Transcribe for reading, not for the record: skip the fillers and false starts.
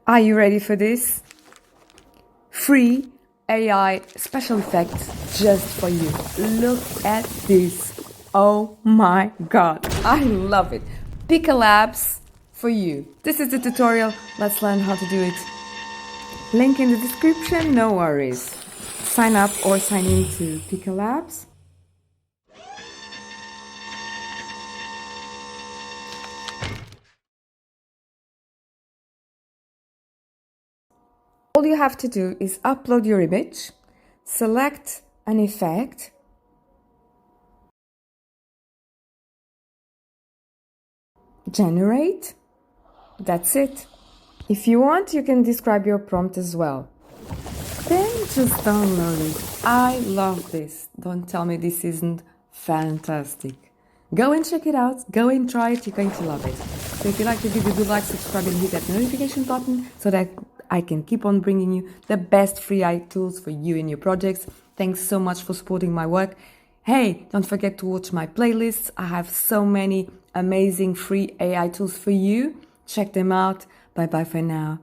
Are you ready for this? Free AI special effects just for you. Look at this. Oh my god, I love it. Pika Labs for you. This is the tutorial. Let's learn how to do it. Link in the description, no worries. Sign up or sign in to Pika Labs. All you have to do is upload your image, select an effect, generate. That's it. If you want, you can describe your prompt as well. Then just download it. I love this. Don't tell me this isn't fantastic. Go and check it out. Go and try it. You're going to love it. So if you like the video, do like, subscribe and hit that notification button so that I can keep on bringing you the best free AI tools for you and your projects. Thanks so much for supporting my work. Hey, don't forget to watch my playlists. I have so many amazing free AI tools for you. Check them out. Bye bye for now.